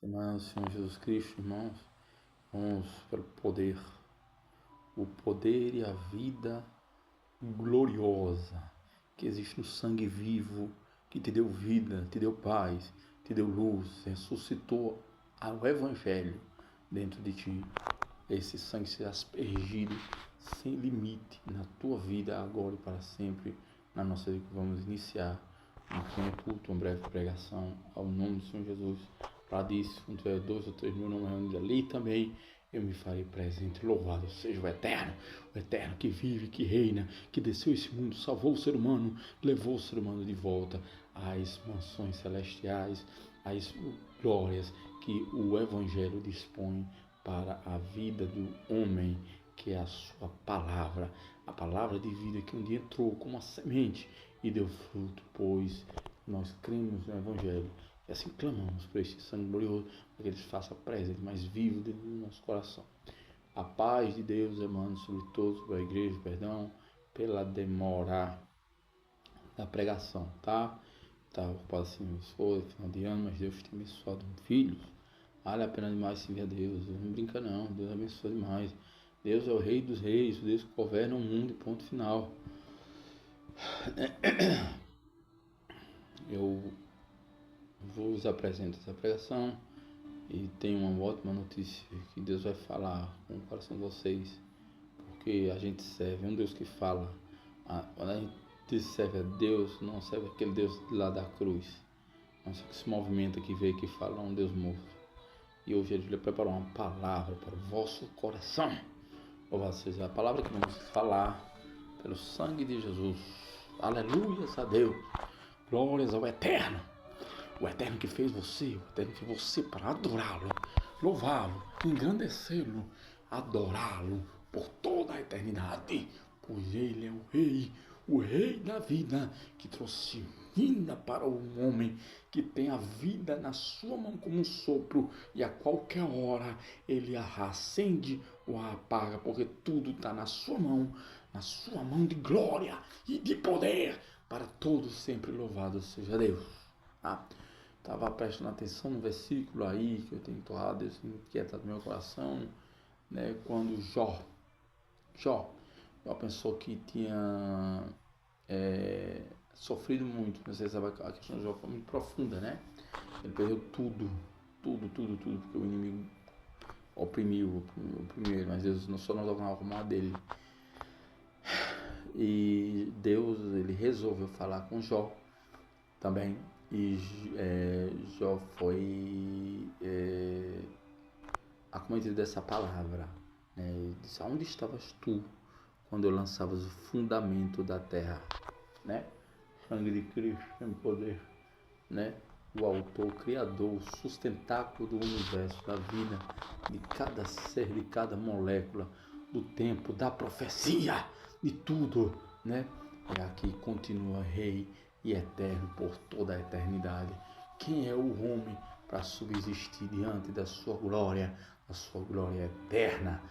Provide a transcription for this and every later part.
Irmãos, Senhor Jesus Cristo, irmãos, vamos para o poder e a vida gloriosa que existe no sangue vivo, que te deu vida, te deu paz, te deu luz, ressuscitou o Evangelho dentro de ti. Esse sangue será aspergido sem limite na tua vida, agora e para sempre, na nossa vida. Vamos iniciar um pequeno culto, uma breve pregação ao nome do Senhor Jesus. Para disso, quando tiver 2 ou 3 mil nomes ali também, eu me farei presente. Louvado seja o eterno que vive, que reina, que desceu esse mundo, salvou o ser humano, levou o ser humano de volta às mansões celestiais, às glórias que o Evangelho dispõe para a vida do homem, que é a sua palavra, a palavra de vida que um dia entrou como uma semente e deu fruto, pois nós cremos no Evangelho. E assim clamamos por este sangue glorioso, para que ele se faça presente, mais vivo dentro do nosso coração. A paz de Deus emana sobre todos, sobre a igreja, perdão, pela demora da pregação, tá? Tá ocupado assim, foi final de ano, mas Deus tem abençoado filhos. Vale a pena demais servir a Deus. Não brinca não, Deus abençoa demais. Deus é o Rei dos Reis, o Deus que governa o mundo e ponto final. Eu vos apresento essa pregação e tenho uma ótima notícia que Deus vai falar com o coração de vocês, porque a gente serve um Deus que fala. Quando a gente serve a Deus, não serve aquele Deus lá da cruz, não sei que esse movimento que veio que fala é um Deus morto. E hoje ele preparou uma palavra para o vosso coração. Louvado seja a palavra que vamos falar pelo sangue de Jesus. Aleluias a Deus. Glórias ao Eterno. O Eterno que fez você, o Eterno que fez você para adorá-lo, louvá-lo, engrandecê-lo, adorá-lo por toda a eternidade. Pois ele é o Rei da vida, que trouxe vida para o homem, que tem a vida na sua mão como um sopro, e a qualquer hora ele a acende ou a apaga, porque tudo está na sua mão de glória e de poder, para todos sempre. Louvado seja Deus. Estava prestando atenção no versículo aí que eu tenho torrado, Deus inquietado no meu coração, né? Quando Jó pensou que tinha sofrido muito. Não sei se sabe, a questão de Jó foi muito profunda, né? Ele perdeu tudo, porque o inimigo oprimiu, mas Deus não só não tocava com a mão dele. E Deus, ele resolveu falar com Jó também. E Jó foi acometido dessa palavra, né? Ele disse: aonde estavas tu quando eu lançavas o fundamento da terra, né? Sangue de Cristo em poder, né? O autor, o criador, o sustentáculo do universo, da vida, de cada ser, de cada molécula, do tempo, da profecia, de tudo, né? E aqui continua Rei e eterno por toda a eternidade. Quem é o homem para subsistir diante da sua glória, a sua glória eterna?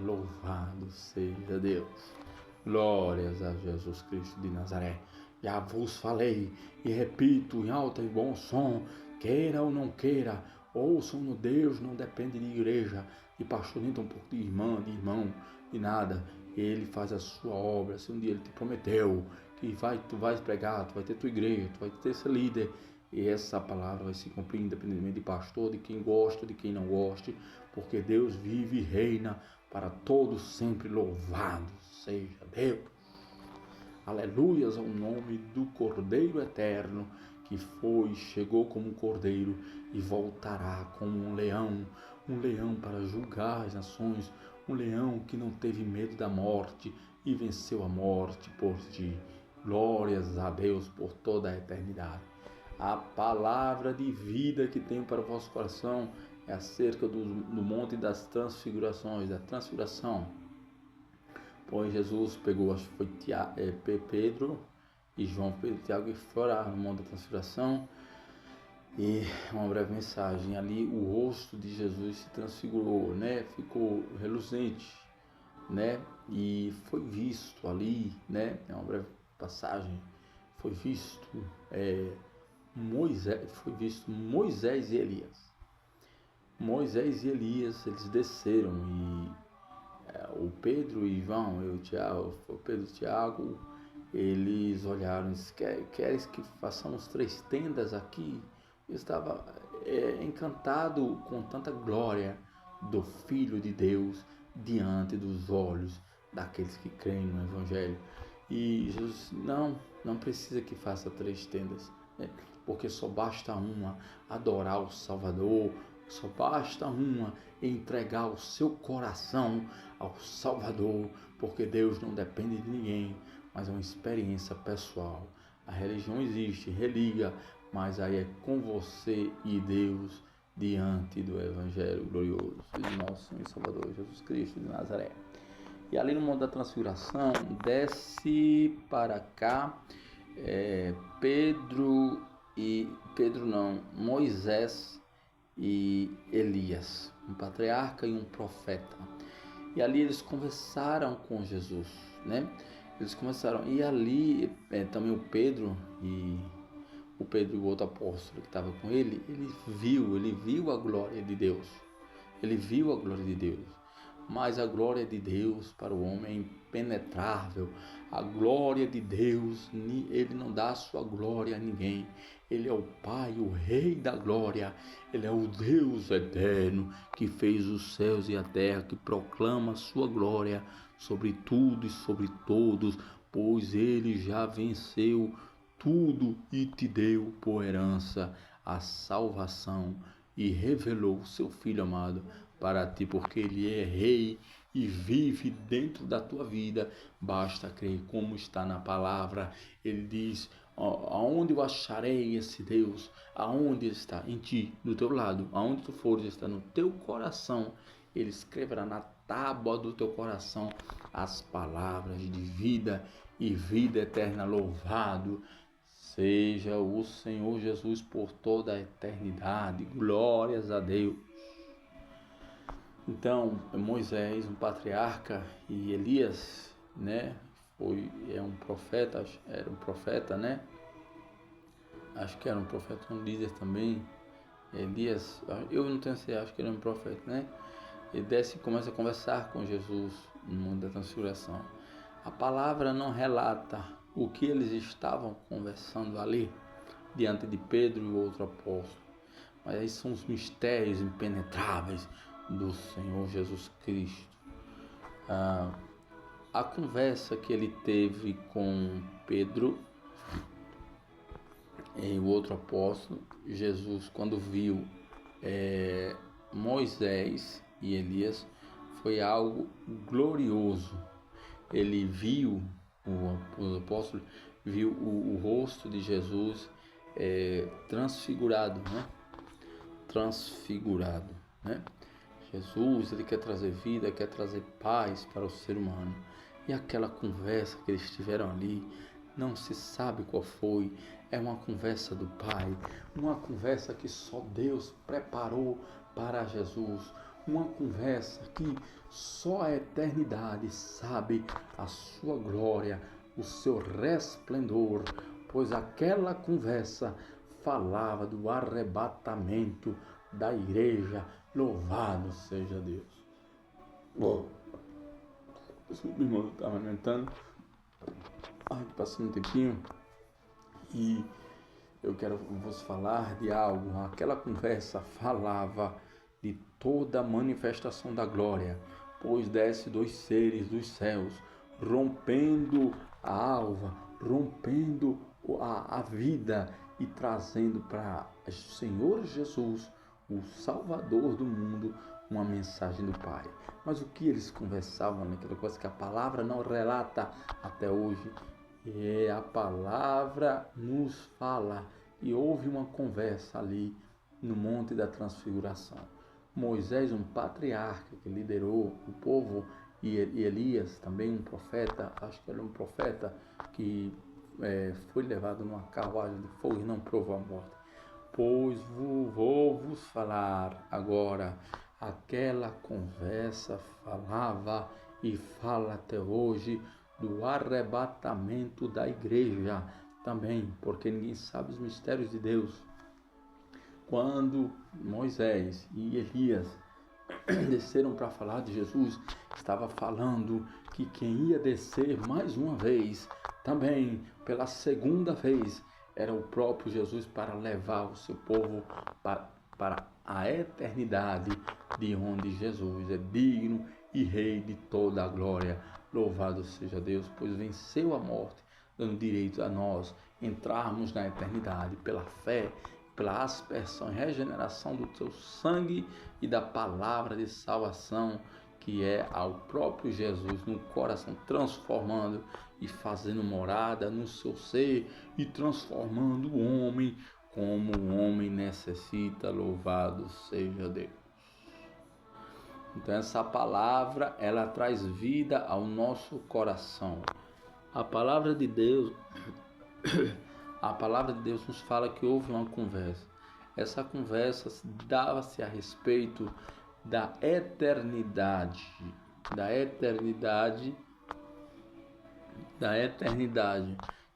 Louvado seja Deus. Glórias a Jesus Cristo de Nazaré. Já vos falei e repito em alto e bom som, queira ou não queira, ouçam no Deus, não depende de igreja, de pastor, nem tampouco de irmã, de irmão, de nada. Ele faz a sua obra. Se um dia ele te prometeu que tu vais pregar, tu vai ter tua igreja, tu vai ter esse líder, e essa palavra vai se cumprir independentemente de pastor, de quem gosta, de quem não goste, porque Deus vive e reina para todos sempre. Louvado seja Deus. Aleluias ao nome do Cordeiro Eterno, que chegou como um cordeiro e voltará como um leão para julgar as nações, um leão que não teve medo da morte e venceu a morte por ti. Glórias a Deus por toda a eternidade. A palavra de vida que tenho para o vosso coração é acerca do monte das transfigurações, da transfiguração. Pois Jesus pegou, acho que foi Pedro e João, Pedro e Tiago, e foram no monte da transfiguração. E uma breve mensagem ali: o rosto de Jesus se transfigurou, né? Ficou reluzente, né? E foi visto ali, né? É uma breve passagem. Foi visto Moisés e Elias. Moisés e Elias, eles desceram e o Pedro e João, o Pedro e Tiago, eles olharam e disseram, queres que façamos 3 tendas aqui? Eu estava encantado com tanta glória do Filho de Deus diante dos olhos daqueles que creem no Evangelho. E Jesus, não precisa que faça 3 tendas, né? Porque só basta uma adorar o Salvador, só basta uma entregar o seu coração ao Salvador, porque Deus não depende de ninguém, mas é uma experiência pessoal. A religião existe, religa, mas aí é com você e Deus diante do Evangelho glorioso de nosso Senhor e Salvador Jesus Cristo de Nazaré. E ali no Monte da Transfiguração, desce para cá Moisés e Elias, um patriarca e um profeta. E ali eles conversaram com Jesus, né? Eles conversaram, e ali também o Pedro e o outro apóstolo que estava com ele, ele viu a glória de Deus. Ele viu a glória de Deus. Mas a glória de Deus para o homem é impenetrável. A glória de Deus, ele não dá a sua glória a ninguém. Ele é o Pai, o Rei da glória. Ele é o Deus eterno que fez os céus e a terra, que proclama a sua glória sobre tudo e sobre todos, pois ele já venceu tudo e te deu por herança a salvação e revelou o seu Filho amado para ti, porque ele é rei e vive dentro da tua vida. Basta crer, como está na palavra. Ele diz, aonde eu acharei esse Deus? Aonde está? Em ti, do teu lado. Aonde tu fores, está no teu coração. Ele escreverá na tábua do teu coração as palavras de vida e vida eterna. Louvado seja o Senhor Jesus por toda a eternidade. Glórias a Deus. Então, Moisés, um patriarca, e Elias, né, era um profeta, né? Acho que era um profeta, um líder também. Elias, eu não tenho certeza, acho que ele era um profeta, né? Ele desce e começa a conversar com Jesus no Monte da Transfiguração. A palavra não relata o que eles estavam conversando ali, diante de Pedro e o outro apóstolo. Mas aí são os mistérios impenetráveis do Senhor Jesus Cristo. A conversa que ele teve com Pedro e o outro apóstolo, Jesus, quando viu Moisés e Elias, foi algo glorioso. Ele viu, o apóstolo viu o rosto de Jesus transfigurado, né? Transfigurado, né? Jesus, ele quer trazer vida, quer trazer paz para o ser humano. E aquela conversa que eles tiveram ali, não se sabe qual foi, é uma conversa do Pai, uma conversa que só Deus preparou para Jesus, uma conversa que só a eternidade sabe a sua glória, o seu resplendor, pois aquela conversa falava do arrebatamento da igreja. Louvado seja Deus. Bom, desculpa, irmão, eu estava alimentando. Passando um tempinho e eu quero vos falar de algo. Aquela conversa falava de toda a manifestação da glória, pois desce 2 seres dos céus, rompendo a alva, rompendo a vida e trazendo para o Senhor Jesus, o Salvador do mundo, uma mensagem do Pai. Mas o que eles conversavam naquela coisa que a palavra não relata até hoje, a palavra nos fala. E houve uma conversa ali no Monte da Transfiguração. Moisés, um patriarca que liderou o povo, e Elias, também um profeta, acho que era um profeta que foi levado numa carruagem de fogo e não provou a morte. Pois vou vos falar agora. Aquela conversa falava e fala até hoje do arrebatamento da igreja também, porque ninguém sabe os mistérios de Deus. quando Moisés e Elias desceram para falar de Jesus, estava falando que quem ia descer mais uma vez, também pela segunda vez, era o próprio Jesus para levar o seu povo para a eternidade, de onde Jesus é digno e Rei de toda a glória. Louvado seja Deus, pois venceu a morte, dando direito a nós entrarmos na eternidade pela fé, pela aspersão e regeneração do seu sangue e da palavra de salvação, que é ao próprio Jesus no coração, transformando e fazendo morada no seu ser e transformando o homem como o homem necessita. Louvado seja Deus. Então essa palavra, ela traz vida ao nosso coração. A palavra de Deus nos fala que houve uma conversa. Essa conversa dava-se a respeito da eternidade,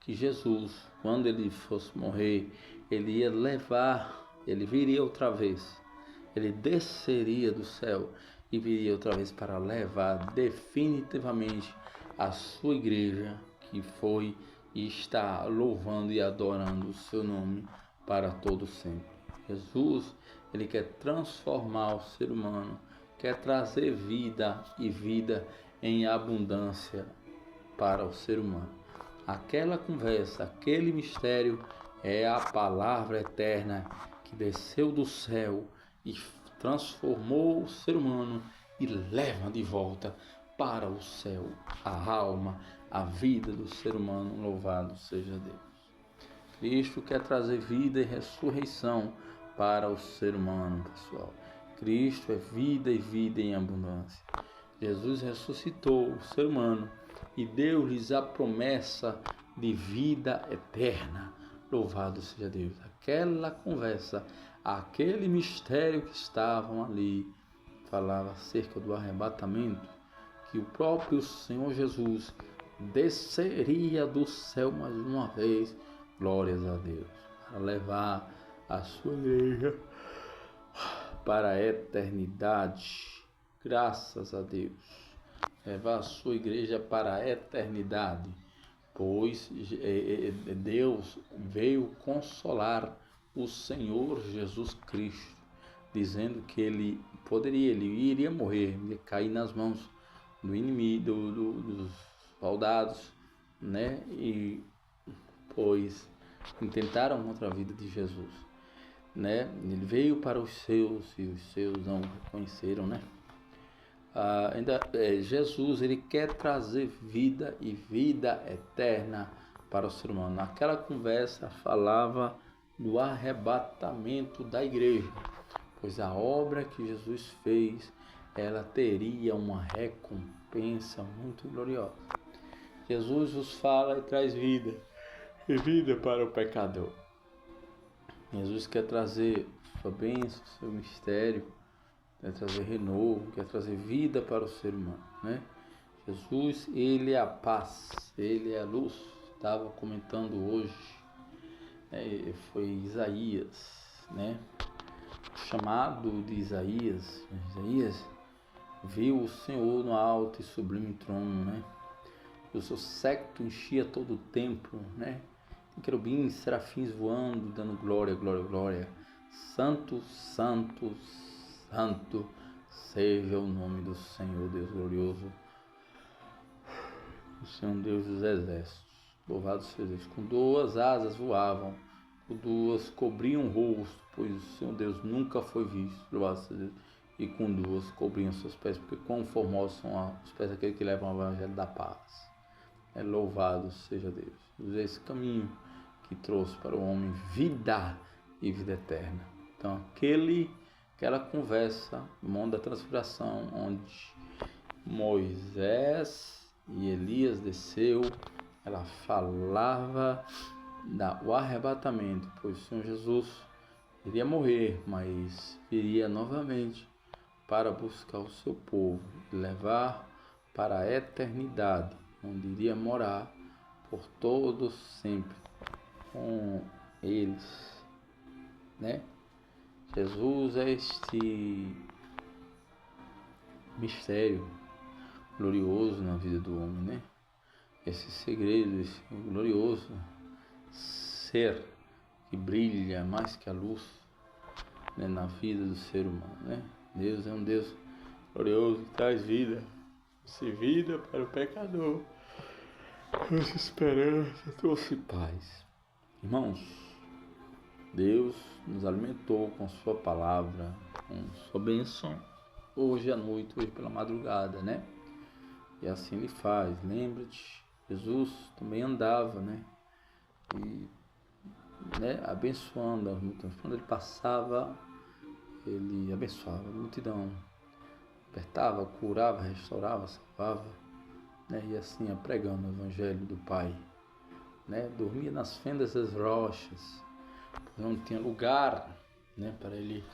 que Jesus, quando ele fosse morrer, ele ia levar, ele viria outra vez, ele desceria do céu e viria outra vez para levar definitivamente a sua igreja, que foi e está louvando e adorando o seu nome para todo sempre. Jesus, ele quer transformar o ser humano, quer trazer vida e vida em abundância para o ser humano. Aquela conversa, aquele mistério é a palavra eterna que desceu do céu e transformou o ser humano e leva de volta para o céu a alma, a vida do ser humano. Louvado seja Deus. Cristo quer trazer vida e ressurreição para o ser humano, pessoal. Cristo é vida e vida em abundância. Jesus ressuscitou o ser humano e deu-lhes a promessa de vida eterna. Louvado seja Deus. Aquela conversa, aquele mistério que estavam ali, falava acerca do arrebatamento, que o próprio Senhor Jesus desceria do céu mais uma vez, glórias a Deus, para levar a sua igreja para a eternidade. Graças a Deus. Levar a sua igreja para a eternidade, pois Deus veio consolar o Senhor Jesus Cristo, dizendo que ele iria morrer, ia cair nas mãos do inimigo, dos soldados, né? E pois intentaram contra a vida de Jesus, né? Ele veio para os seus e os seus não reconheceram, né? Jesus, ele quer trazer vida e vida eterna para o ser humano. Naquela conversa falava do arrebatamento da igreja, pois a obra que Jesus fez, ela teria uma recompensa muito gloriosa. Jesus nos fala e traz vida, e vida para o pecador. Jesus quer trazer sua bênção, seu mistério, quer trazer renovo, quer trazer vida para o ser humano, né? Jesus, ele é a paz, ele é a luz. Estava comentando hoje, foi Isaías, né? O chamado de Isaías viu o Senhor no alto e sublime trono, né? E o seu séquito enchia todo o templo, né? Tem querubins, serafins voando, dando glória, glória, glória. Santo, santo, santo seja o nome do Senhor Deus glorioso, o Senhor Deus dos exércitos. Louvado seja Deus. Com 2 asas voavam, com 2 cobriam o rosto, pois o Senhor Deus nunca foi visto. Louvado seja Deus. E com 2 cobriam seus pés, porque quão formosos são os pés daquele que levam o evangelho da paz. Louvado seja Deus. Esse caminho que trouxe para o homem vida e vida eterna. Então, aquela conversa, o monte da transfiguração, onde Moisés e Elias desceu, ela falava do arrebatamento, pois o Senhor Jesus iria morrer, mas viria novamente para buscar o seu povo e levar para a eternidade, onde iria morar por todos sempre com eles, né? Jesus é este mistério glorioso na vida do homem, né? Esse segredo, esse glorioso ser que brilha mais que a luz, né, na vida do ser humano, né? Deus é um Deus glorioso que traz vida, vida para o pecador, trouxe esperança, trouxe paz. Irmãos, Deus nos alimentou com sua palavra, com sua bênção, hoje à noite, hoje pela madrugada, né? E assim Ele faz. Lembra-te, Jesus também andava, né? E, né, abençoando as multidões. Quando Ele passava, Ele abençoava a multidão, apertava, curava, restaurava, salvava, né? E assim ia pregando o Evangelho do Pai, né? Dormia nas fendas das rochas, não tinha lugar, né, para Ele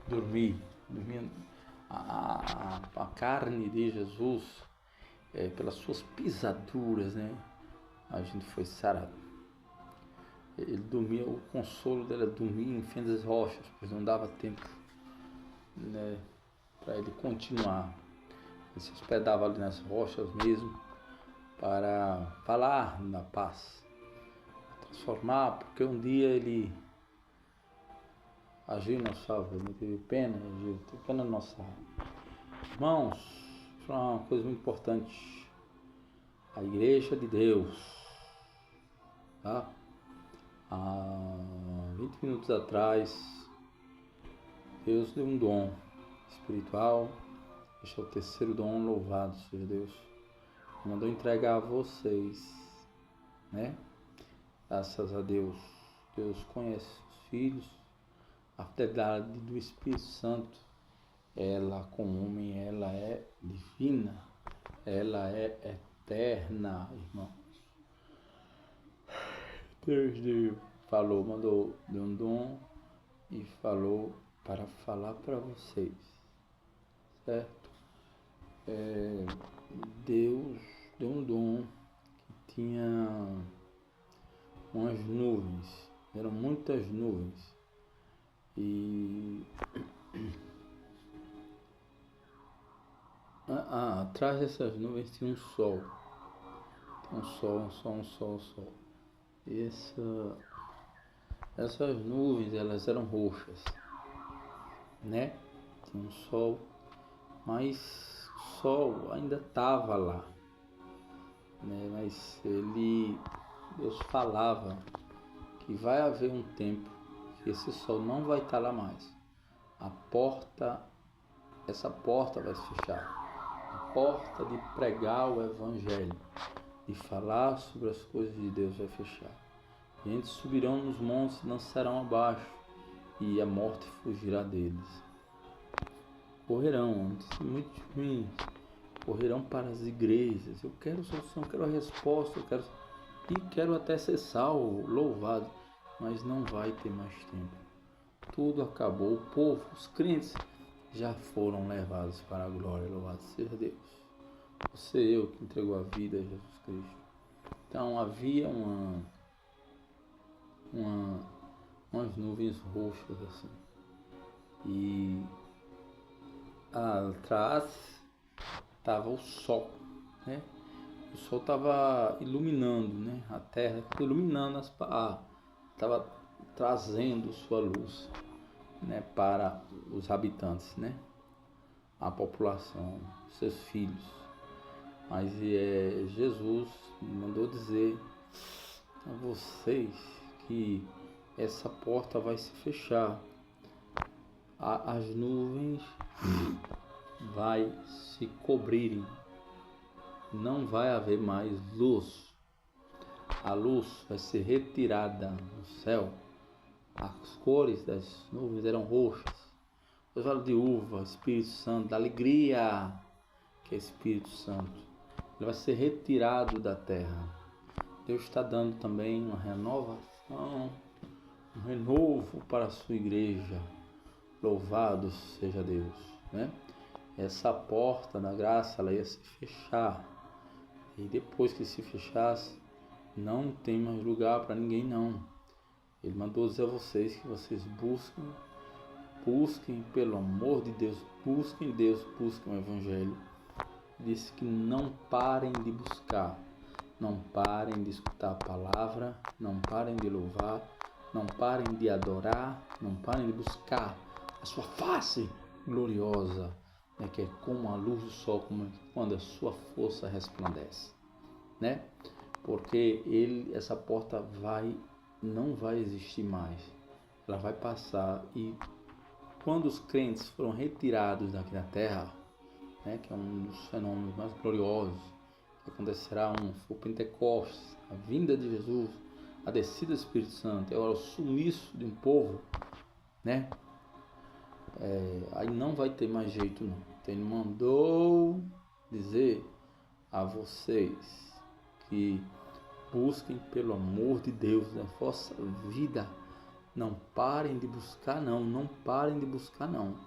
dormir. Dormia a carne de Jesus, pelas suas pisaduras, né, a gente foi sarado. Ele dormia, o consolo dele era dormir em fendas rochas, pois não dava tempo, né, para ele continuar. Ele se hospedava ali nas rochas mesmo, para falar na paz, transformar, porque um dia ele agiu na sua vida, não teve pena, agiu, teve pena na nossa alma. Irmãos, uma coisa muito importante, a igreja de Deus, tá? Há 20 minutos atrás, Deus deu um dom espiritual, este é o terceiro dom, louvado seja Deus, mandou entregar a vocês, né? Graças a Deus, Deus conhece os filhos, a fidelidade do Espírito Santo, ela com o homem, ela é divina, ela é eterna, irmão. Deus falou, mandou, deu um dom e falou para falar para vocês, certo? Deus deu um dom que tinha umas nuvens, eram muitas nuvens, e atrás dessas nuvens tinha um sol, um sol. E essas nuvens, elas eram roxas, né? Tinha um sol, mas o sol ainda estava lá, né? Mas Deus falava que vai haver um tempo que esse sol não vai estar lá mais. Essa porta vai se fechar. A porta de pregar o Evangelho, de falar sobre as coisas de Deus vai fechar. Gente subirão nos montes e lançarão abaixo, e a morte fugirá deles. Correrão, muito ruim, correrão para as igrejas. Eu quero solução, eu quero a resposta, quero até ser salvo, louvado, mas não vai ter mais tempo. Tudo acabou, o povo, os crentes já foram levados para a glória, louvado seja Deus. Você e eu que entregou a vida a Jesus Cristo. Então havia umas nuvens roxas assim, e atrás estava o sol, né? O sol estava iluminando, né? A terra iluminando estava trazendo sua luz, né, para os habitantes, né? A população, seus filhos. Mas Jesus mandou dizer a vocês que essa porta vai se fechar, as nuvens vai se cobrirem, não vai haver mais luz, a luz vai ser retirada no céu, as cores das nuvens eram roxas, os olhos de uva, Espírito Santo, da alegria que é Espírito Santo, ele vai ser retirado da terra. Deus está dando também uma renovação, um renovo para a sua igreja. Louvado seja Deus, né? Essa porta da graça, ela ia se fechar, e depois que se fechasse, não tem mais lugar para ninguém não. Ele mandou dizer a vocês que vocês busquem Busquem, pelo amor de Deus, busquem Deus, busquem o Evangelho. Disse que não parem de buscar, não parem de escutar a palavra, não parem de louvar, não parem de adorar, não parem de buscar a sua face gloriosa, né, que é como a luz do sol, como quando a sua força resplandece, né? Porque essa porta não vai existir mais, ela vai passar. E quando os crentes foram retirados daqui da terra, né, que é um dos fenômenos mais gloriosos que acontecerá, foi o Pentecostes, a vinda de Jesus, a descida do Espírito Santo, agora o sumiço de um povo, né? Aí não vai ter mais jeito não. Então ele mandou dizer a vocês que busquem pelo amor de Deus na vossa vida. Não parem de buscar não, não parem de buscar não.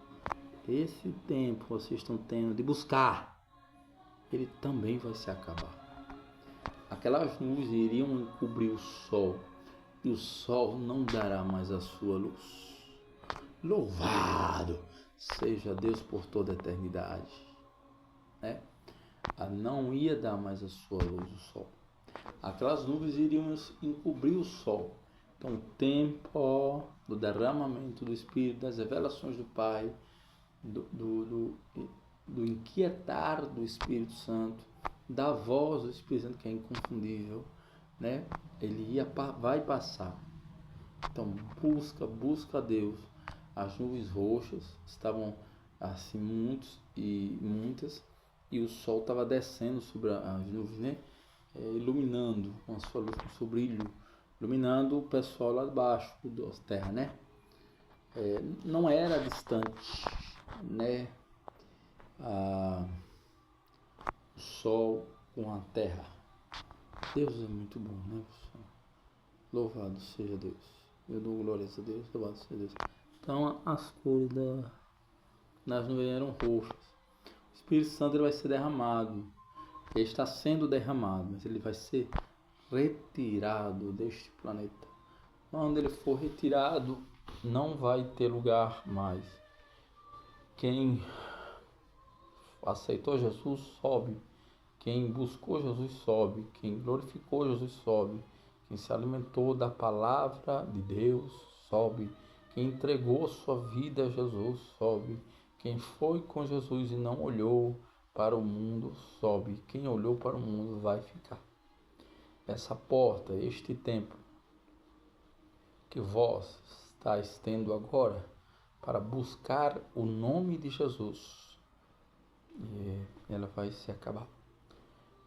Esse tempo que vocês estão tendo de buscar, ele também vai se acabar. Aquelas nuvens iriam encobrir o sol, e o sol não dará mais a sua luz. Louvado seja Deus por toda a eternidade, né? Não ia dar mais a sua luz o sol. Aquelas nuvens iriam encobrir o sol. Então o tempo do derramamento do Espírito, das revelações do Pai, do inquietar do Espírito Santo, da voz do Espírito Santo, que é inconfundível, né? Vai passar. Então busca a Deus. As nuvens roxas estavam assim muitas, e o sol estava descendo sobre as nuvens, né? Iluminando com a sua luz, com o seu brilho, iluminando o pessoal lá de baixo da terra, né? Não era distante, né? O sol com a terra. Deus é muito bom, né, pessoal? Louvado seja Deus. Eu dou glórias a Deus, louvado seja Deus. Então as cores das nuvens eram roxas. O Espírito Santo ele vai ser derramado. Ele está sendo derramado, mas ele vai ser retirado deste planeta. Quando ele for retirado, não vai ter lugar mais. Quem aceitou Jesus sobe. Quem buscou Jesus sobe. Quem glorificou Jesus sobe. Quem se alimentou da palavra de Deus sobe. Quem entregou sua vida a Jesus sobe. Quem foi com Jesus e não olhou para o mundo sobe. Quem olhou para o mundo vai ficar. Essa porta, este tempo que vós estáis tendo agora para buscar o nome de Jesus, ela vai se acabar.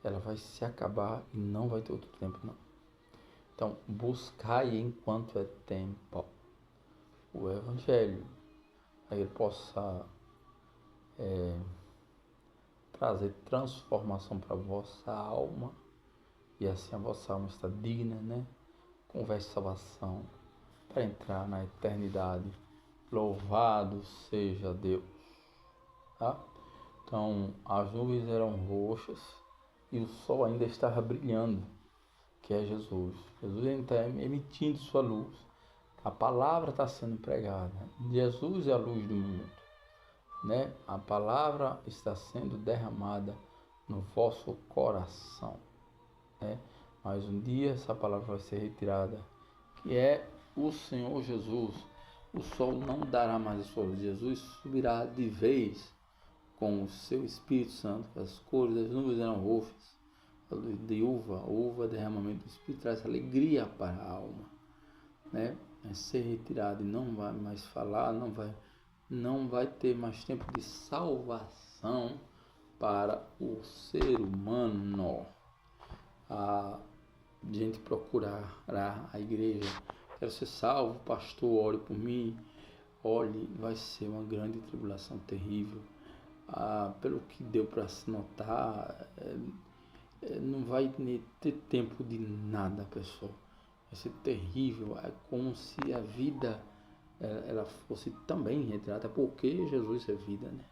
Ela vai se acabar e não vai ter outro tempo não. Então buscai enquanto é tempo o Evangelho, aí ele possa trazer transformação para a vossa alma, e assim a vossa alma está digna, né? Com salvação para entrar na eternidade. Louvado seja Deus, tá? Então as nuvens eram roxas e o sol ainda estava brilhando, que é Jesus. Jesus está emitindo sua luz. A palavra está sendo pregada. Jesus é a luz do mundo, né? A palavra está sendo derramada no vosso coração, né? Mas um dia essa palavra vai ser retirada, que é o Senhor Jesus. O sol não dará mais a sua luz. Jesus subirá de vez com o seu Espírito Santo. As cores das nuvens eram roxas, a luz de uva, derramamento do Espírito traz alegria para a alma, né? Vai ser retirado e não vai mais falar, não vai ter mais tempo de salvação para o ser humano. A gente procurará a igreja. Quero ser salvo, pastor, ore por mim. Olhe, vai ser uma grande tribulação terrível. Pelo que deu para se notar, não vai ter tempo de nada, pessoal. Vai ser terrível. É como se a vida ela fosse também retirada, até porque Jesus é vida, né?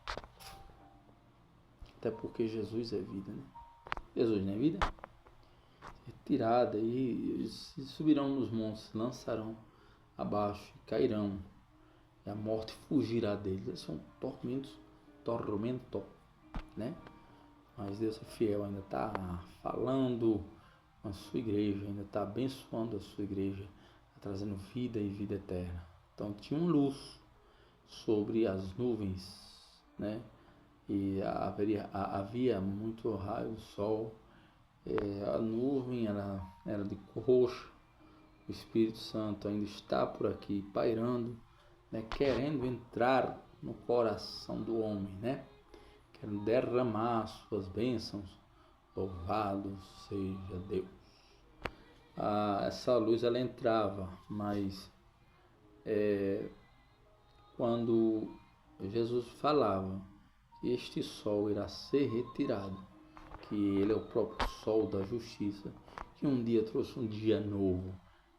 Até porque Jesus é vida, né? Jesus não é vida? Retirada, e subirão nos montes, lançarão abaixo, cairão. e a morte fugirá deles. Esses são tormento, né? Mas Deus é fiel, ainda está falando com a sua igreja, ainda está abençoando a sua igreja, tá trazendo vida e vida eterna. Então tinha uma luz sobre as nuvens, né? E havia muito raio do sol, a nuvem era de roxo. O Espírito Santo ainda está por aqui pairando, né? Querendo entrar no coração do homem, né? Querendo derramar suas bênçãos. Louvado seja Deus. Essa luz ela entrava, mas quando Jesus falava que este sol irá ser retirado, que ele é o próprio sol da justiça, que um dia trouxe um dia novo,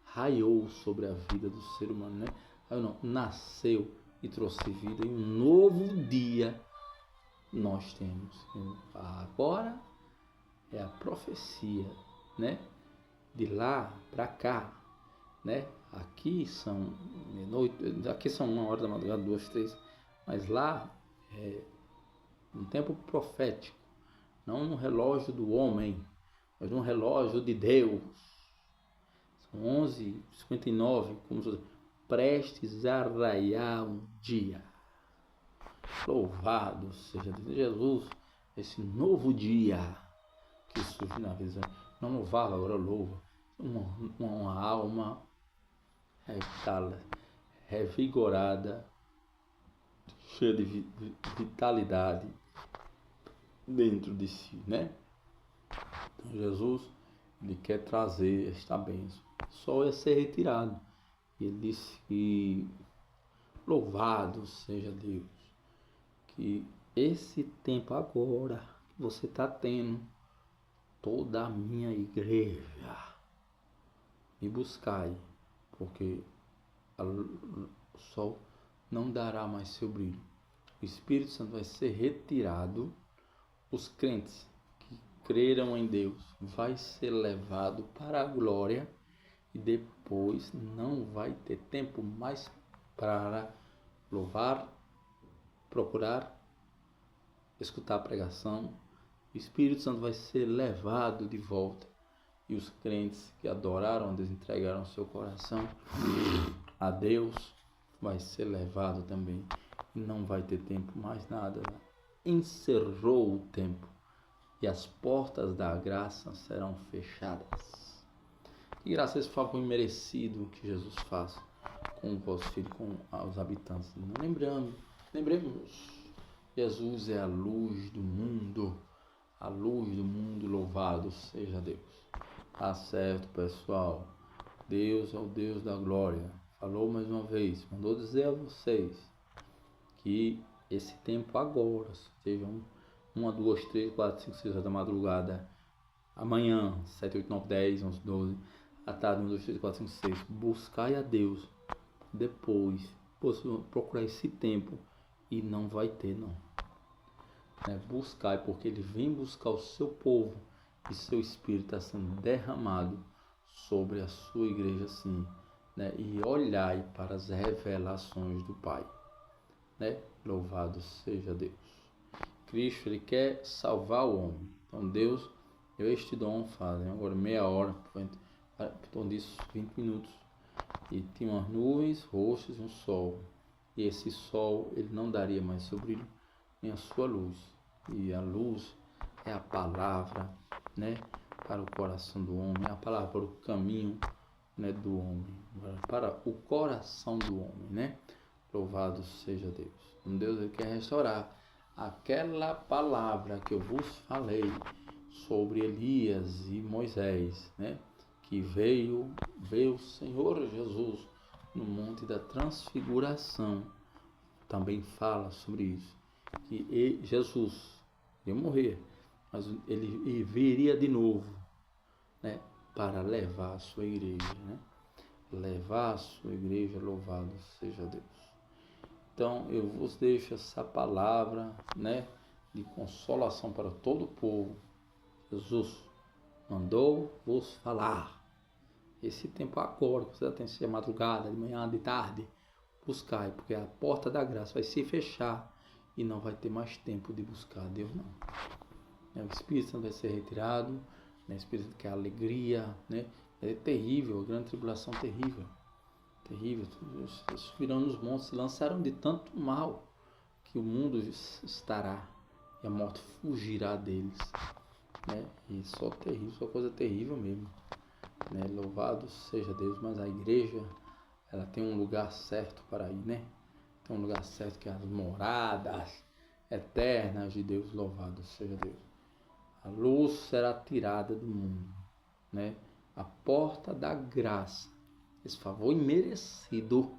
raiou sobre a vida do ser humano, né? Nasceu e trouxe vida, e um novo dia nós temos. Agora é a profecia, né? De lá para cá, né? Aqui são meia-noite, aqui são 1 hora da madrugada, 2, 3, mas lá é um tempo profético, não no relógio do homem, mas no relógio de Deus. São 11h59, como se fosse prestes a raiar um dia. Louvado seja Deus. Jesus, esse novo dia que surge na visão. Não louvava, agora louva. Uma alma revigorada, cheia de vitalidade dentro de si, né? Então Jesus, ele quer trazer esta bênção. Só é ser retirado. Ele disse que louvado seja Deus, que esse tempo agora que você está tendo, toda a minha igreja, me buscai, porque o sol não dará mais seu brilho. O Espírito Santo vai ser retirado. Os crentes que creram em Deus vai ser levado para a glória, e depois não vai ter tempo mais para louvar, procurar, escutar a pregação. O Espírito Santo vai ser levado de volta, e os crentes que adoraram a Deus, entregaram seu coração a Deus, vai ser levado também, e não vai ter tempo mais nada. Encerrou o tempo, e as portas da graça serão fechadas. Que graça esse favor imerecido que Jesus faz com o vosso filho, com os habitantes. Lembremos, Jesus é a luz do mundo, louvado seja Deus. Tá certo, pessoal? Deus é o Deus da glória. Falou mais uma vez, mandou dizer a vocês que esse tempo agora, seja 1, 2, 3, 4, 5, 6 horas da madrugada, amanhã, 7, 8, 9, 10, 11, 12, à tarde, 1, 2, 3, 4, 5, 6, buscai a Deus, depois, procurar esse tempo, e não vai ter, não. Buscai, porque ele vem buscar o seu povo, e seu Espírito está sendo derramado sobre a sua igreja, assim, né? E olhai para as revelações do Pai, né? Louvado seja Deus. Cristo, ele quer salvar o homem. Então Deus deu este dom, fazem agora meia hora, então disso 20 minutos, e tinha umas nuvens roxas e um sol, e esse sol ele não daria mais seu brilho nem a sua luz, e a luz é a palavra, né, para o coração do homem, a palavra para o caminho, né, do homem, para o coração do homem, né? Louvado seja Deus. Então Deus, ele quer restaurar aquela palavra que eu vos falei sobre Elias e Moisés, né? Que veio o Senhor Jesus no Monte da Transfiguração. Também fala sobre isso, que Jesus ia morrer, mas ele viria de novo, né? Para levar a sua igreja, né? Levar a sua igreja, louvado seja Deus. Então eu vos deixo essa palavra, né, de consolação para todo o povo. Jesus mandou vos falar. Esse tempo agora, que você tem que ser madrugada, de manhã, de tarde, buscai, porque a porta da graça vai se fechar e não vai ter mais tempo de buscar a Deus, não. O Espírito Santo vai ser retirado, o Espírito Santo quer alegria, né? É terrível, a grande tribulação terrível, terrível. Eles subiram nos montes, se lançaram de tanto mal que o mundo estará e a morte fugirá deles, né? E só terrível, só coisa terrível mesmo, né? Louvado seja Deus, mas a igreja, ela tem um lugar certo para ir, né? Tem um lugar certo que é as moradas eternas de Deus. Louvado seja Deus. A luz será tirada do mundo, né? A porta da graça, esse favor imerecido,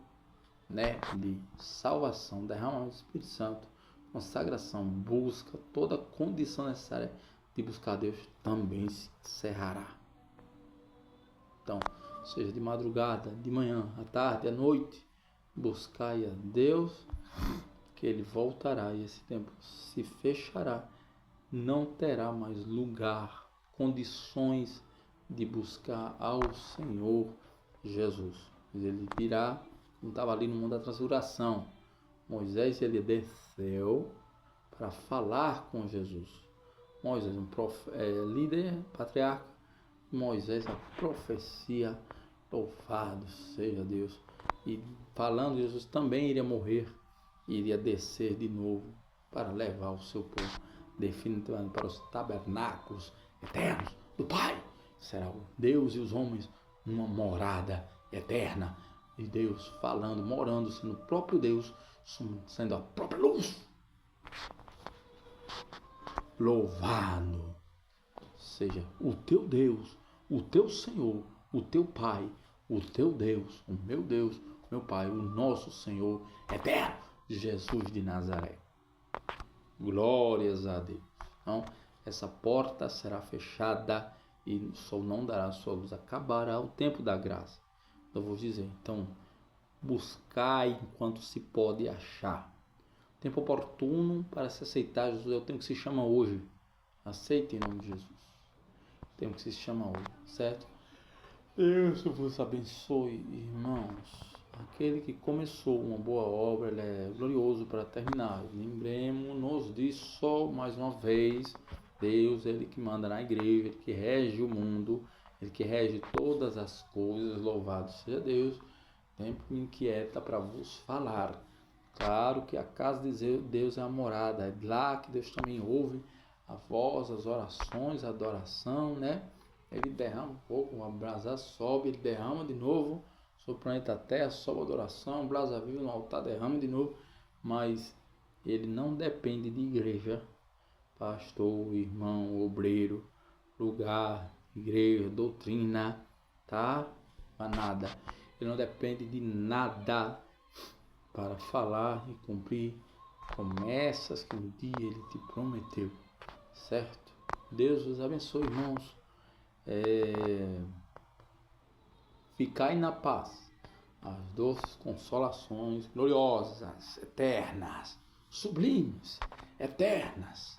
né, de salvação, derramamento do Espírito Santo, consagração, busca, toda a condição necessária de buscar a Deus também se encerrará. Então, seja de madrugada, de manhã, à tarde, à noite, buscai a Deus, que Ele voltará e esse tempo se fechará. Não terá mais lugar, condições de buscar ao Senhor Jesus. Ele virá, como estava ali no mundo da transfiguração. Moisés, ele desceu para falar com Jesus. Moisés, líder, patriarca. Moisés, a profecia. Louvado seja Deus. E falando, Jesus também iria morrer, iria descer de novo para levar o seu povo definitivamente para os tabernáculos eternos do Pai. Será o Deus e os homens uma morada eterna. E Deus falando, morando, sendo o próprio Deus, sendo a própria luz. Louvado seja o teu Deus, o teu Senhor, o teu Pai, o teu Deus, o meu Pai, o nosso Senhor eterno, Jesus de Nazaré. Glórias a Deus. Então, essa porta será fechada e o sol não dará sua luz. Acabará o tempo da graça. Eu vou dizer, então, buscai enquanto se pode achar. Tempo oportuno para se aceitar Jesus é o tempo que se chama hoje. Aceite em nome de Jesus. O tempo que se chama hoje, certo? Deus vos abençoe, irmãos. Aquele que começou uma boa obra, ele é glorioso para terminar. Lembremos-nos disso mais uma vez. Deus, ele que manda na igreja, ele que rege o mundo, ele que rege todas as coisas. Louvado seja Deus. Tempo me inquieta para vos falar. Claro que a casa de Deus é a morada. É lá que Deus também ouve a voz, as orações, a adoração, né? Ele derrama um pouco, uma brasa sobe, ele derrama de novo sobre o planeta Terra, sobe a adoração, brasa viva no altar, derrama de novo, mas ele não depende de igreja, pastor, irmão, obreiro, lugar, igreja, doutrina, tá? Para nada. Ele não depende de nada para falar e cumprir promessas que um dia ele te prometeu, certo? Deus os abençoe, irmãos. Ficai na paz, as doces consolações gloriosas, eternas, sublimes, eternas,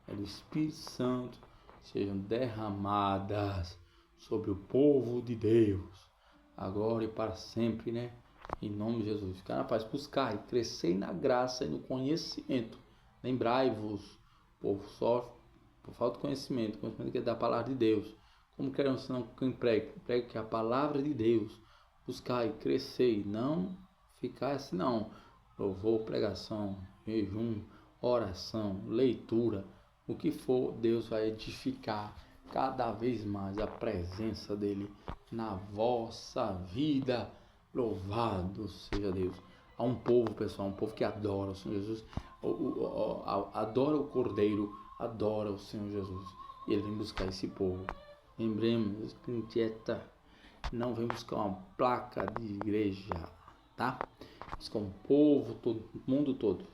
do Espírito Santo sejam derramadas sobre o povo de Deus, agora e para sempre, né? Em nome de Jesus. Ficar na paz, buscai, crescei na graça e no conhecimento. Lembrai-vos, povo sofre por falta de conhecimento que é da palavra de Deus. Como queremos senão quem prega? Prega que a palavra de Deus. Buscai, crescei, não ficar assim não. Louvor, pregação, jejum, oração, leitura, o que for, Deus vai edificar cada vez mais a presença dele na vossa vida. Louvado seja Deus. Há um povo, pessoal, um povo que adora o Senhor Jesus, adora o Cordeiro, adora o Senhor Jesus. E ele vem buscar esse povo. Lembremos que inquieta, não vem buscar uma placa de igreja, tá? Buscar um povo todo, o mundo todo,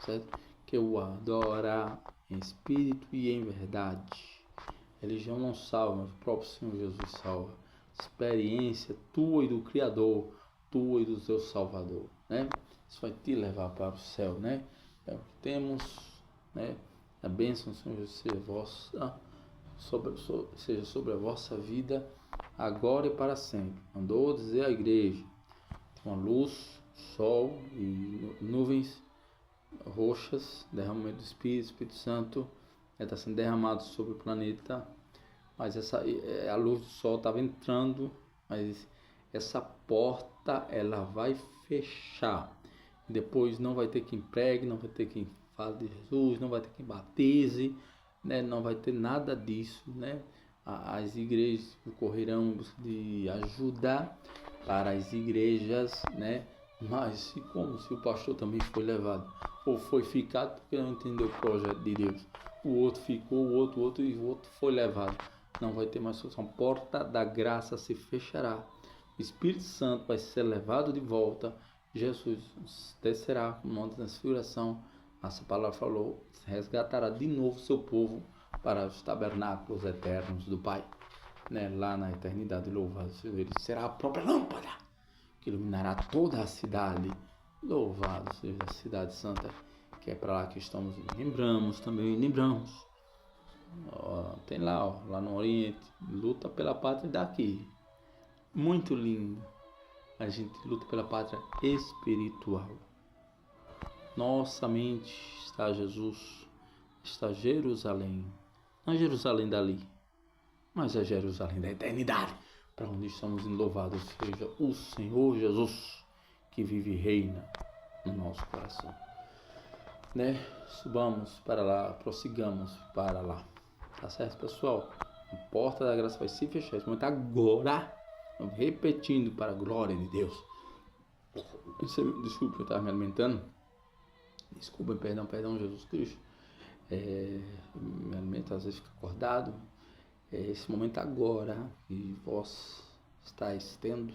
certo? Que o adora em espírito e em verdade. A religião não salva, mas o próprio Senhor Jesus salva. Experiência tua e do Criador, tua e do teu Salvador, né? Isso vai te levar para o céu, né? É o que temos, né? A bênção do Senhor Jesus seja vossa, seja sobre a vossa vida, agora e para sempre. Mandou dizer à igreja, tem uma luz sol e nuvens roxas, derramamento do Espírito Santo está sendo derramado sobre o planeta, mas a luz do sol estava entrando, mas essa porta ela vai fechar. Depois não vai ter quem pregue, não vai ter quem fale de Jesus, não vai ter quem batize, né? Não vai ter nada disso, né? As igrejas correrão de ajuda para as igrejas, né? Mas como se o pastor também foi levado ou foi ficado porque não entendeu o projeto de Deus, o outro ficou, o outro foi levado, não vai ter mais solução. A porta da graça se fechará, o Espírito Santo vai ser levado de volta, Jesus descerá no monte da transfiguração. Essa palavra falou, resgatará de novo seu povo para os tabernáculos eternos do Pai, né? Lá na eternidade. Louvado seja ele, será a própria lâmpada que iluminará toda a cidade. Louvado seja a cidade santa, que é para lá que estamos. Lembramos, tem lá no Oriente, luta pela pátria daqui, muito lindo. A gente luta pela pátria espiritual. Nossa mente está Jesus, está Jerusalém. Não é Jerusalém dali, mas é Jerusalém da eternidade, para onde estamos indo. Louvado seja o Senhor Jesus, que vive e reina no nosso coração, né? Subamos para lá, prossigamos para lá, tá certo, pessoal? A porta da graça vai se fechar esse momento agora, repetindo, para a glória de Deus. Desculpe, eu estava me alimentando. Desculpa, perdão, Jesus Cristo. Me alimento, às vezes fico acordado. Esse momento agora que vós estáis tendo,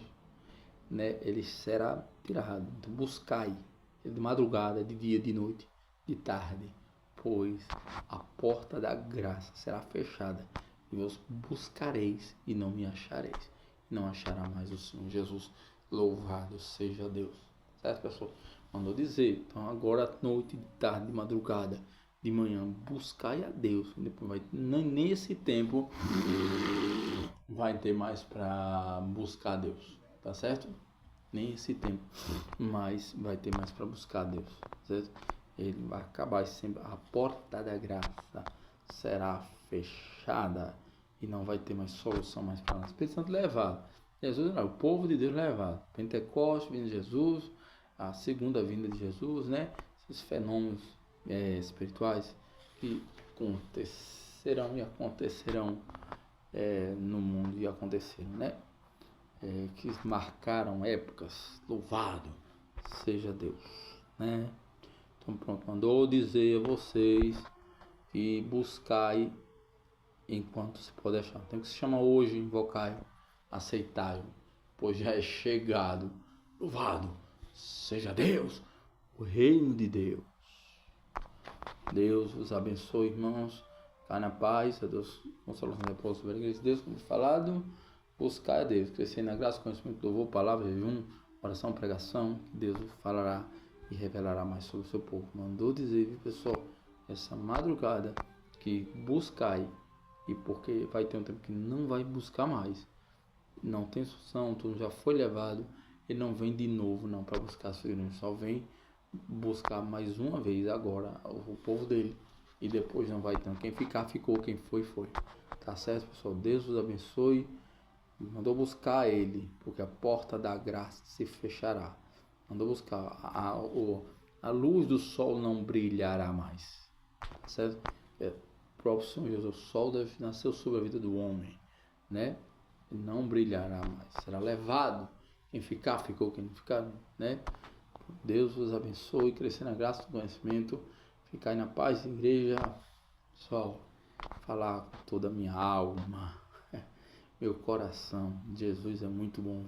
né, ele será tirado. Então buscai, de madrugada, de dia, de noite, de tarde, pois a porta da graça será fechada e vos buscareis e não me achareis. Não achará mais o Senhor Jesus. Louvado seja Deus. Certo, pessoal? Mandou dizer. Então agora à noite, de tarde, de madrugada, de manhã, buscai a Deus. Depois nesse tempo vai ter mais para buscar a Deus. Tá certo? Nem esse tempo, mas vai ter mais para buscar a Deus. Certo? Ele vai acabar sempre. A porta da graça será fechada e não vai ter mais solução mais para nós. Espírito Santo levado. Jesus, o povo de Deus levado. Pentecostes, vindo de Jesus, a segunda vinda de Jesus, né? Esses fenômenos espirituais que acontecerão e acontecerão no mundo e aconteceram, né? Que marcaram épocas. Louvado seja Deus, né? Então pronto, mandou dizer a vocês que buscai enquanto se pode achar. Tem que se chama hoje, invocai, aceitai, pois já é chegado. Louvado seja Deus, o reino de Deus. Deus vos abençoe, irmãos. Cai na paz, a Deus, consolação e repouso sobre a igreja de Deus, como falado, buscar a Deus, crescer na graça, conhecimento, louvor, palavra, jejum, oração, pregação, que Deus falará e revelará mais sobre o seu povo. Mandou dizer, viu, pessoal, essa madrugada, que buscai, e porque vai ter um tempo que não vai buscar mais, não tem solução, tudo já foi levado, ele não vem de novo não para buscar a sua igreja, só vem buscar mais uma vez agora o povo dele, e depois não vai ter. Quem ficar, ficou, quem foi, foi. Tá certo, pessoal? Deus os abençoe. Mandou buscar ele, porque a porta da graça se fechará. Mandou buscar. A luz do sol não brilhará mais. Tá certo? O próprio Senhor Jesus, o sol deve nascer sobre a vida do homem, né? E não brilhará mais. Será levado. Quem ficar, ficou. Quem não ficar, né? Deus vos abençoe, crescer na graça do conhecimento, ficar na paz, igreja. Pessoal, falar com toda a minha alma, meu coração. Jesus é muito bom,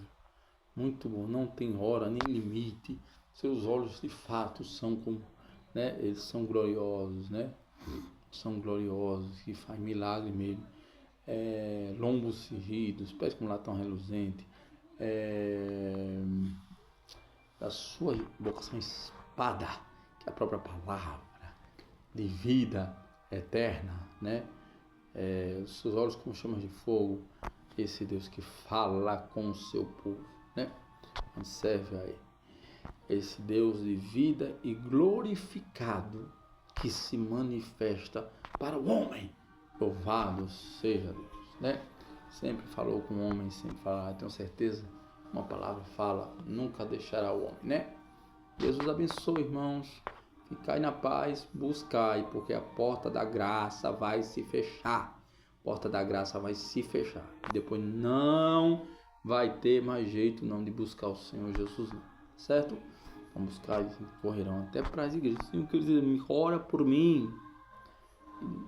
muito bom, não tem hora nem limite. Seus olhos de fato são como, né? Eles são gloriosos, né? São gloriosos, que faz milagre mesmo. Lombos cingidos, pés com latão reluzente. Da sua boca são espada, que é a própria palavra de vida eterna, né? Os seus olhos como chamas de fogo, esse Deus que fala com o seu povo, né? Serve aí. esse Deus de vida e glorificado que se manifesta para o homem. Louvado seja Deus, né? Sempre falou com o homem, sempre falará, tenho certeza, uma palavra fala, nunca deixará o homem, né? Deus os abençoe, irmãos. Ficai na paz, buscai, porque a porta da graça vai se fechar. A porta da graça vai se fechar. Depois não vai ter mais jeito não de buscar o Senhor Jesus, não. Certo? Vamos buscar, eles correrão até para as igrejas. Senhor, querido, ora por mim.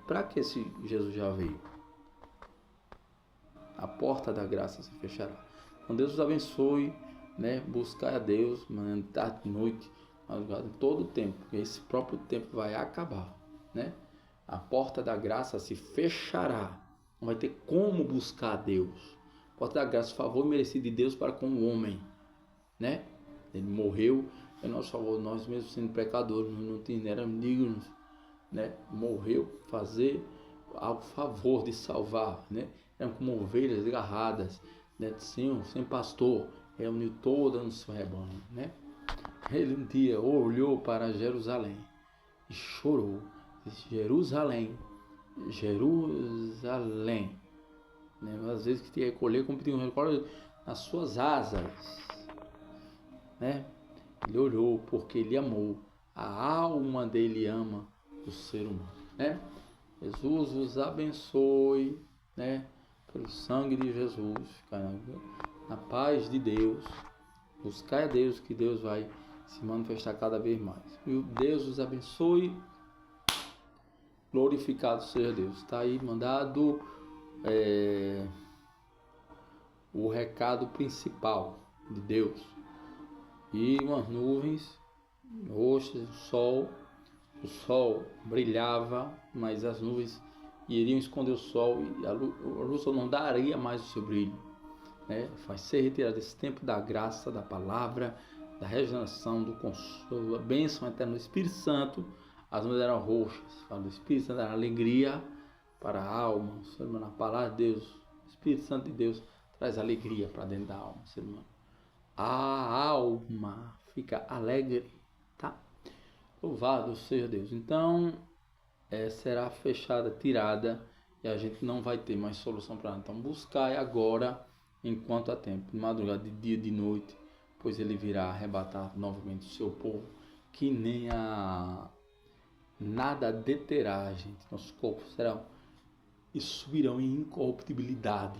Para que esse Jesus já veio? A porta da graça se fechará. Então Deus os abençoe, né? Buscar a Deus, manhã, tarde, noite, madrugada, todo o tempo, porque esse próprio tempo vai acabar, né? A porta da graça se fechará. Não vai ter como buscar a Deus. A porta da graça, favor merecido de Deus para com o homem, né? Ele morreu em nosso favor, nós mesmos sendo pecadores, não éramos dignos, né? Morreu fazer ao favor de salvar, né? Eram como ovelhas agarradas, né? Sem pastor, reuniu toda no seu rebanho, né? Ele um dia olhou para Jerusalém e chorou. Disse, Jerusalém, Jerusalém, né? Às vezes que tinha que colher, como pediu nas suas asas, né? Ele olhou porque ele amou. A alma dele ama o ser humano, né? Jesus os abençoe, né? Pelo sangue de Jesus, ficar na paz de Deus, buscar a Deus, que Deus vai se manifestar cada vez mais. E Deus os abençoe, glorificado seja Deus. Está aí mandado o recado principal de Deus. E umas nuvens roxas, o sol brilhava, mas as nuvens iriam esconder o sol e a luz não daria mais o seu brilho, né? Vai ser retirado esse tempo da graça, da palavra, da regeneração, do consolo, a bênção eterna do Espírito Santo. As nuvens eram roxas, fala do Espírito Santo era alegria para a alma, ser humano, a palavra de Deus, o Espírito Santo de Deus traz alegria para dentro da alma, ser humano. A alma fica alegre, tá? Louvado seja Deus. Então, será fechada, tirada, e a gente não vai ter mais solução para nada. Então, buscai agora, enquanto há tempo, de madrugada, de dia, de noite, pois ele virá arrebatar novamente o seu povo, que nem nada deterá, gente. Nossos corpos serão e subirão em incorruptibilidade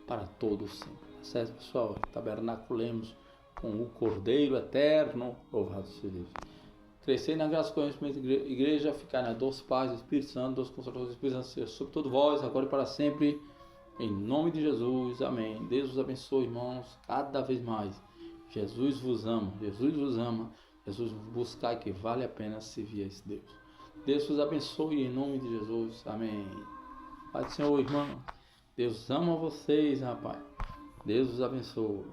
para todo sempre. Tá certo, pessoal? Tabernaculemos com o Cordeiro Eterno. Louvado seja Deus. Crescer na graça, conhecimento da igreja, ficar na doce paz do Espírito Santo, doce consolador do Espírito Santo, seja sobre todo vós, agora e para sempre, em nome de Jesus, amém. Deus os abençoe, irmãos, cada vez mais. Jesus vos ama, Jesus vos ama, Jesus buscai que vale a pena servir a esse Deus. Deus vos abençoe em nome de Jesus, amém. Pai do Senhor, irmão, Deus ama vocês, rapaz. Deus os abençoe.